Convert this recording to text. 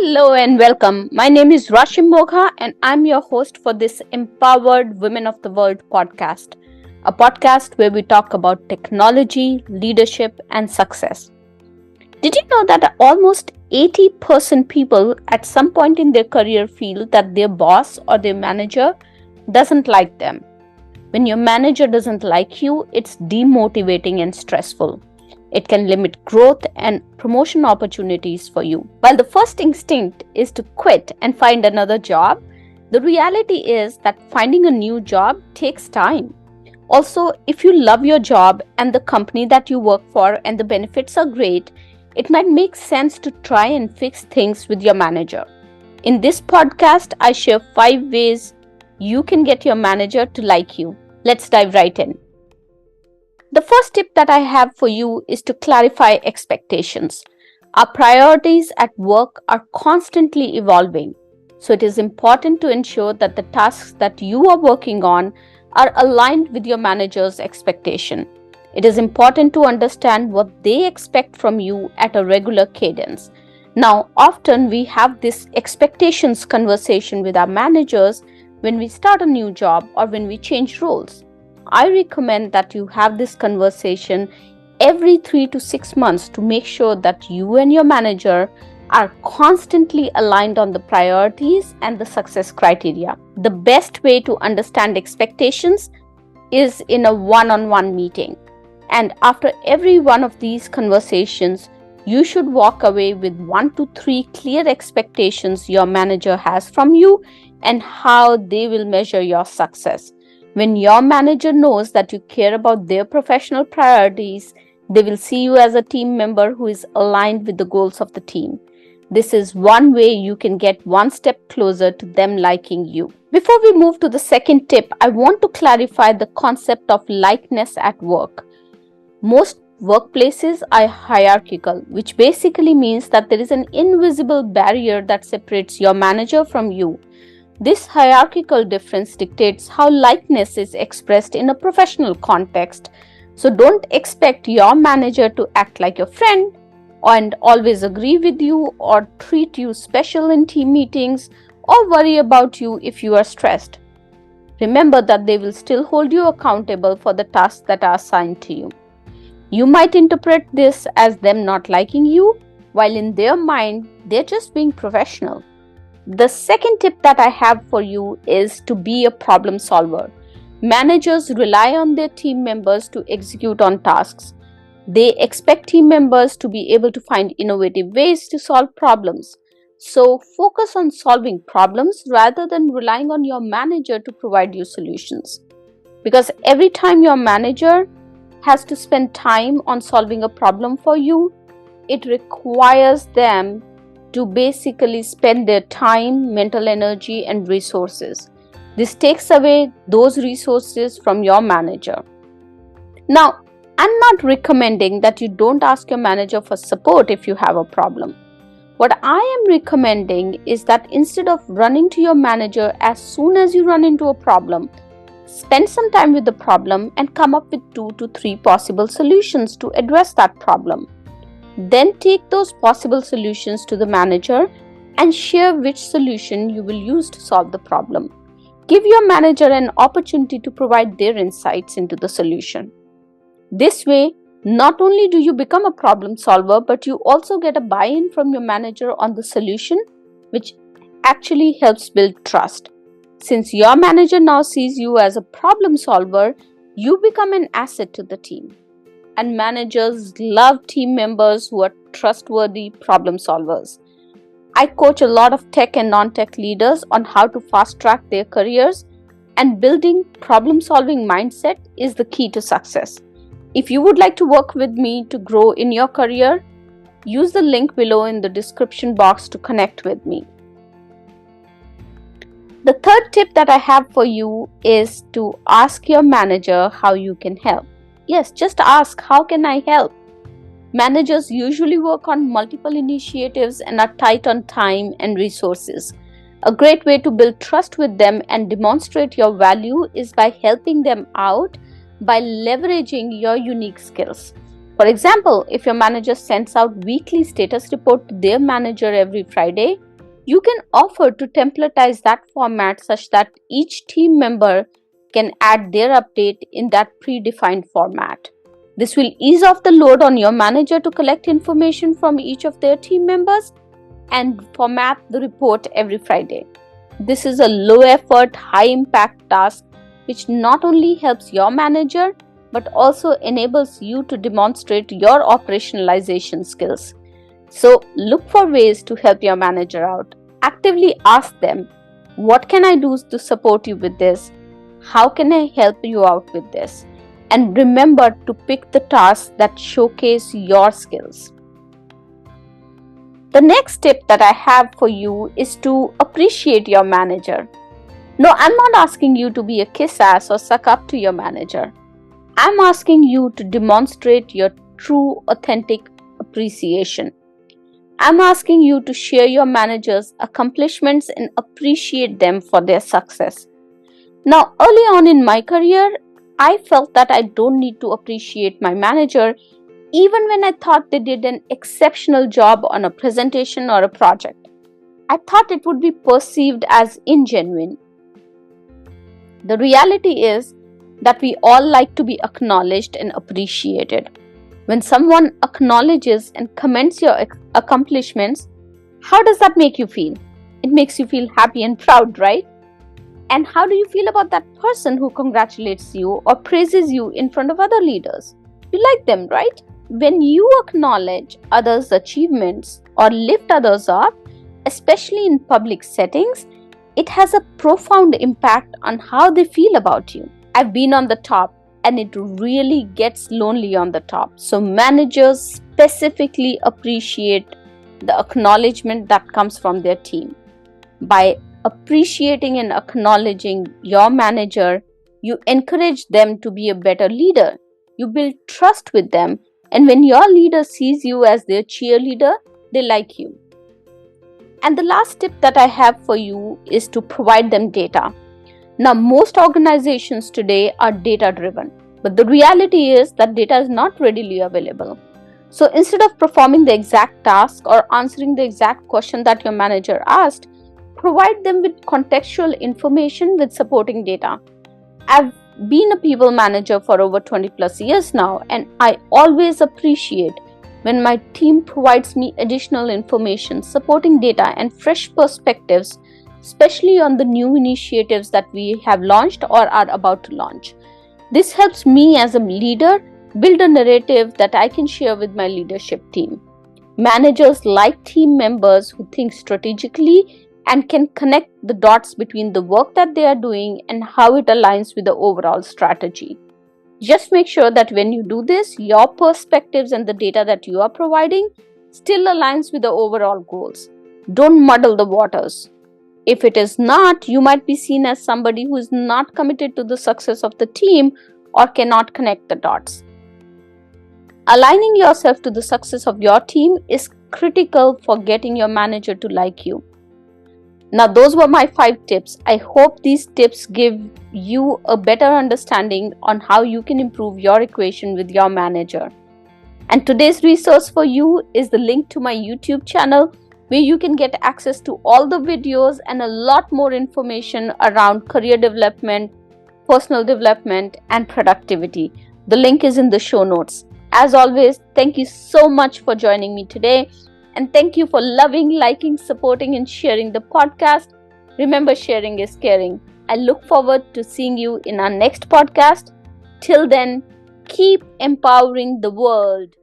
Hello and welcome. My name is Rashim Mogha and I'm your host for this Empowered Women of the World podcast, a podcast where we talk about technology, leadership, and success. Did you know that almost 80% people at some point in their career feel that their boss or their manager doesn't like them? When your manager doesn't like you, it's demotivating and stressful. It can limit growth and promotion opportunities for you. While the first instinct is to quit and find another job, the reality is that finding a new job takes time. Also, if you love your job and the company that you work for and the benefits are great, it might make sense to try and fix things with your manager. In this podcast, I share 5 ways you can get your manager to like you. Let's dive right in. The first tip that I have for you is to clarify expectations. Our priorities at work are constantly evolving, so it is important to ensure that the tasks that you are working on are aligned with your manager's expectation. It is important to understand what they expect from you at a regular cadence. Now, often we have this expectations conversation with our managers when we start a new job or when we change roles. I recommend that you have this conversation every 3 to 6 months to make sure that you and your manager are constantly aligned on the priorities and the success criteria. The best way to understand expectations is in a one-on-one meeting. And after every one of these conversations, you should walk away with 1 to 3 clear expectations your manager has from you and how they will measure your success. When your manager knows that you care about their professional priorities, they will see you as a team member who is aligned with the goals of the team. This is one way you can get one step closer to them liking you. Before we move to the second tip, I want to clarify the concept of likeness at work. Most workplaces are hierarchical, which basically means that there is an invisible barrier that separates your manager from you. This hierarchical difference dictates how likeness is expressed in a professional context. So don't expect your manager to act like your friend and always agree with you or treat you special in team meetings or worry about you if you are stressed. Remember that they will still hold you accountable for the tasks that are assigned to you. You might interpret this as them not liking you, while in their mind, they're just being professional. The second tip that I have for you is to be a problem solver. Managers rely on their team members to execute on tasks. They expect team members to be able to find innovative ways to solve problems. So focus on solving problems rather than relying on your manager to provide you solutions. Because every time your manager has to spend time on solving a problem for you, it requires them to basically spend their time, mental energy, and resources. This takes away those resources from your manager. Now, I'm not recommending that you don't ask your manager for support if you have a problem. What I am recommending is that instead of running to your manager as soon as you run into a problem, spend some time with the problem and come up with 2 to 3 possible solutions to address that problem. Then take those possible solutions to the manager and share which solution you will use to solve the problem. Give your manager an opportunity to provide their insights into the solution. This way, not only do you become a problem solver, but you also get a buy-in from your manager on the solution, which actually helps build trust. Since your manager now sees you as a problem solver, you become an asset to the team. And managers love team members who are trustworthy problem solvers. I coach a lot of tech and non-tech leaders on how to fast-track their careers, and building problem-solving mindset is the key to success. If you would like to work with me to grow in your career, use the link below in the description box to connect with me. The third tip that I have for you is to ask your manager how you can help. Yes, just ask, how can I help? Managers usually work on multiple initiatives and are tight on time and resources. A great way to build trust with them and demonstrate your value is by helping them out by leveraging your unique skills. For example, if your manager sends out weekly status report to their manager every Friday, You can offer to templatize that format such that each team member can add their update in that predefined format. This will ease off the load on your manager to collect information from each of their team members and format the report every Friday. This is a low effort, high impact task which not only helps your manager but also enables you to demonstrate your operationalization skills. So look for ways to help your manager out. Actively ask them, what can I do to support you with this? How can I help you out with this? And remember to pick the tasks that showcase your skills. The next tip that I have for you is to appreciate your manager. No, I'm not asking you to be a kiss ass or suck up to your manager. I'm asking you to demonstrate your true, authentic appreciation. I'm asking you to share your manager's accomplishments and appreciate them for their success. Now, early on in my career, I felt that I don't need to appreciate my manager even when I thought they did an exceptional job on a presentation or a project. I thought it would be perceived as ingenuine. The reality is that we all like to be acknowledged and appreciated. When someone acknowledges and comments your accomplishments, how does that make you feel? It makes you feel happy and proud, right? And how do you feel about that person who congratulates you or praises you in front of other leaders? You like them, right? When you acknowledge others' achievements or lift others up, especially in public settings, it has a profound impact on how they feel about you. I've been on the top and it really gets lonely on the top. So managers specifically appreciate the acknowledgement that comes from their team. By appreciating and acknowledging your manager, you encourage them to be a better leader. You build trust with them, and when your leader sees you as their cheerleader, they like you. And the last tip that I have for you is to provide them data. Now, most organizations today are data driven, but the reality is that data is not readily available. So instead of performing the exact task or answering the exact question that your manager asked, provide them with contextual information with supporting data. I've been a people manager for over 20 plus years now, and I always appreciate when my team provides me additional information, supporting data, and fresh perspectives, especially on the new initiatives that we have launched or are about to launch. This helps me as a leader build a narrative that I can share with my leadership team. Managers like team members who think strategically and can connect the dots between the work that they are doing and how it aligns with the overall strategy. Just make sure that when you do this, your perspectives and the data that you are providing still aligns with the overall goals. Don't muddle the waters. If it is not, you might be seen as somebody who is not committed to the success of the team or cannot connect the dots. Aligning yourself to the success of your team is critical for getting your manager to like you. Now, those were my 5 tips. I hope these tips give you a better understanding on how you can improve your equation with your manager. And today's resource for you is the link to my YouTube channel, where you can get access to all the videos and a lot more information around career development, personal development, and productivity. The link is in the show notes. As always, thank you so much for joining me today. And thank you for loving, liking, supporting, and sharing the podcast. Remember, sharing is caring. I look forward to seeing you in our next podcast. Till then, keep empowering the world.